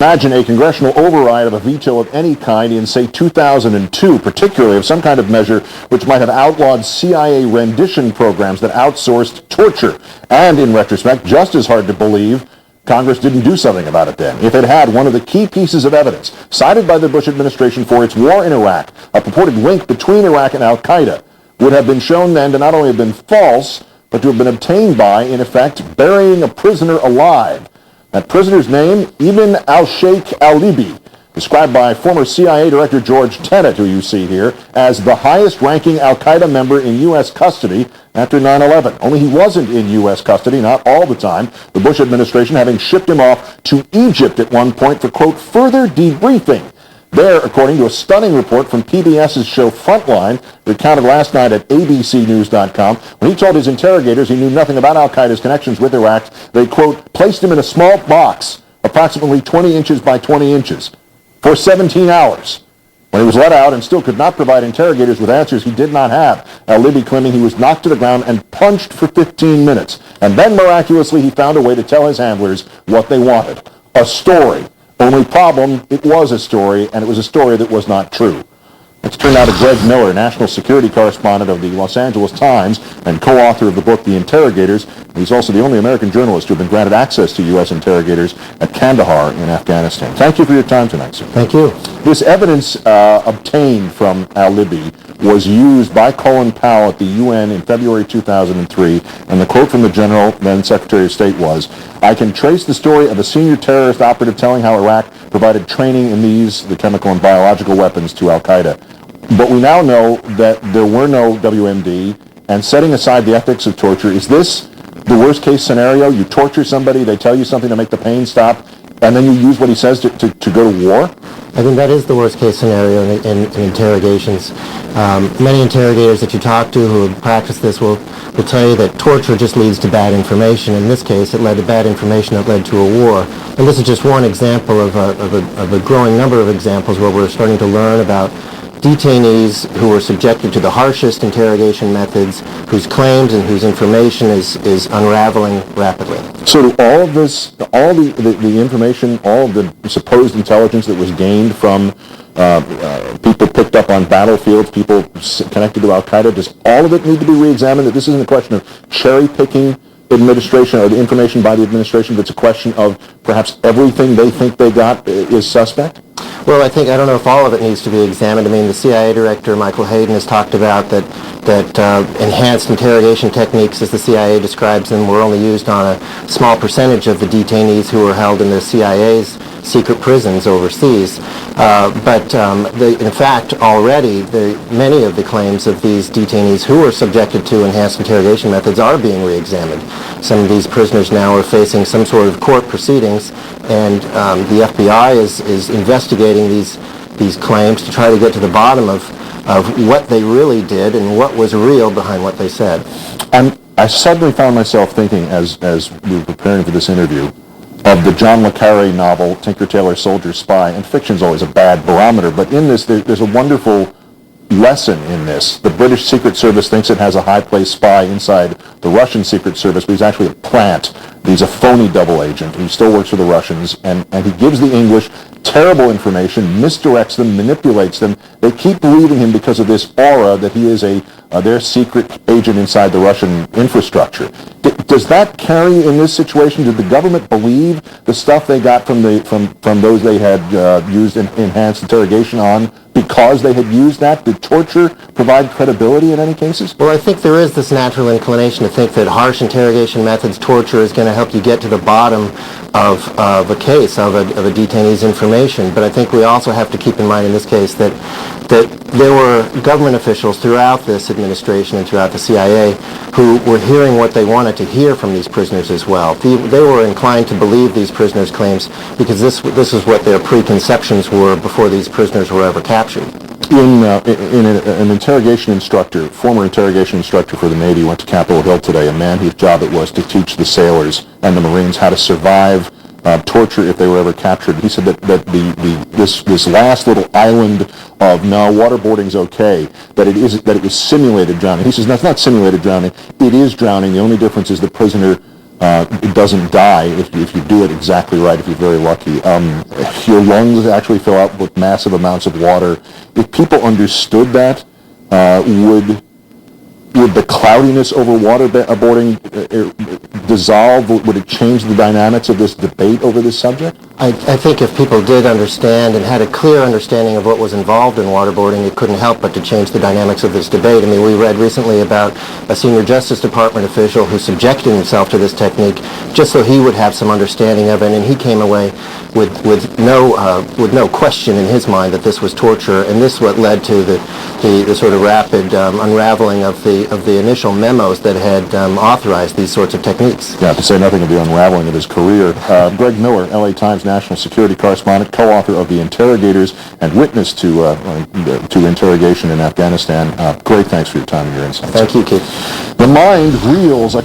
Imagine a congressional override of a veto of any kind in, say, 2002, particularly of some kind of measure which might have outlawed CIA rendition programs that outsourced torture. And in retrospect, just as hard to believe, Congress didn't do something about it then. If it had, one of the key pieces of evidence cited by the Bush administration for its war in Iraq, a purported link between Iraq and al-Qaeda, would have been shown then to not only have been false, but to have been obtained by, in effect, burying a prisoner alive. That prisoner's name, Ibn al-Sheikh al-Libi, described by former CIA Director George Tenet, who you see here, as the highest-ranking al-Qaeda member in U.S. custody after 9/11. Only he wasn't in U.S. custody, not all the time, the Bush administration having shipped him off to Egypt at one point for, quote, further debriefing. There, according to a stunning report from PBS's show Frontline, recounted last night at abcnews.com, when he told his interrogators he knew nothing about al-Qaeda's connections with Iraq, they, quote, placed him in a small box, approximately 20 inches by 20 inches, for 17 hours. When he was let out and still could not provide interrogators with answers he did not have, al-Libi claiming he was knocked to the ground and punched for 15 minutes. And then, miraculously, he found a way to tell his handlers what they wanted. A story. Only problem, it was a story, and it was a story that was not true. Let's turn now to Greg Miller, national security correspondent of the Los Angeles Times and co-author of the book The Interrogators. He's also the only American journalist to have been granted access to U.S. interrogators at Kandahar in Afghanistan. Thank you for your time tonight, sir. Thank you. This evidence obtained from al-Libi was used by Colin Powell at the UN in February 2003, and the quote from the general, then Secretary of State, was, "I can trace the story of a senior terrorist operative telling how Iraq provided training in these, the chemical and biological weapons, to al-Qaeda. But we now know that there were no WMD, and setting aside the ethics of torture, is this the worst case scenario? You torture somebody, they tell you something to make the pain stop, and then you use what he says to go to war?" I think that is the worst case scenario in interrogations. Many interrogators that you talk to who have practiced this will tell you that torture just leads to bad information. In this case, it led to bad information that led to a war. And this is just one example of a growing number of examples where we're starting to learn about detainees who were subjected to the harshest interrogation methods, whose claims and whose information is unraveling rapidly. So do all of this, all the information, all of the supposed intelligence that was gained from people picked up on battlefields, people connected to al-Qaeda, does all of it need to be re-examined? That this isn't a question of cherry-picking administration or the information by the administration, but it's a question of perhaps everything they think they got is suspect? Well, I don't know if all of it needs to be examined. I mean, the CIA director, Michael Hayden, has talked about that enhanced interrogation techniques, as the CIA describes them, were only used on a small percentage of the detainees who were held in the CIA's secret prisons overseas. In fact, already, many of the claims of these detainees who were subjected to enhanced interrogation methods are being re-examined. Some of these prisoners now are facing some sort of court proceedings, and the FBI is investigating these claims to try to get to the bottom of what they really did and what was real behind what they said. I suddenly found myself thinking, as we were preparing for this interview, of the John le Carré novel, Tinker Tailor Soldier Spy, and fiction's always a bad barometer, but in this, there's a wonderful lesson in this. The British Secret Service thinks it has a high-placed spy inside the Russian Secret Service, but he's actually a plant. He's a phony double agent. He still works for the Russians, and he gives the English terrible information, misdirects them, manipulates them. They keep believing him because of this aura that he is their secret agent inside the Russian infrastructure. Does that carry in this situation? Did the government believe the stuff they got from those they had used enhanced interrogation on because they had used that? Did torture provide credibility in any cases? Well, I think there is this natural inclination to think that harsh interrogation methods, torture, is going to help you get to the bottom of a case, of a detainee's information. But I think we also have to keep in mind in this case that there were government officials throughout this administration and throughout the CIA who were hearing what they wanted to hear from these prisoners as well. They were inclined to believe these prisoners' claims because this is what their preconceptions were before these prisoners were ever captured. An interrogation instructor, former interrogation instructor for the Navy, went to Capitol Hill today, a man whose job it was to teach the sailors and the Marines how to survive torture if they were ever captured. He said that this last little island of no, waterboarding's okay, that it was simulated drowning. He says that's not simulated drowning, it is drowning. The only difference is the prisoner it doesn't die if you do it exactly right, if you're very lucky. Your lungs actually fill up with massive amounts of water. If people understood that, would the cloudiness over waterboarding dissolve? Would it change the dynamics of this debate over this subject? I think if people did understand and had a clear understanding of what was involved in waterboarding, it couldn't help but to change the dynamics of this debate. I mean, we read recently about a senior Justice Department official who subjected himself to this technique just so he would have some understanding of it, and he came away with no question in his mind that this was torture, and this is what led to the sort of rapid unraveling of the initial memos that had authorized these sorts of techniques. Yeah, to say nothing of the unraveling of his career. Greg Miller, LA Times national security correspondent, co-author of The Interrogators and witness to interrogation in Afghanistan. Great, thanks for your time and your insights. Thank you, Keith. The mind reels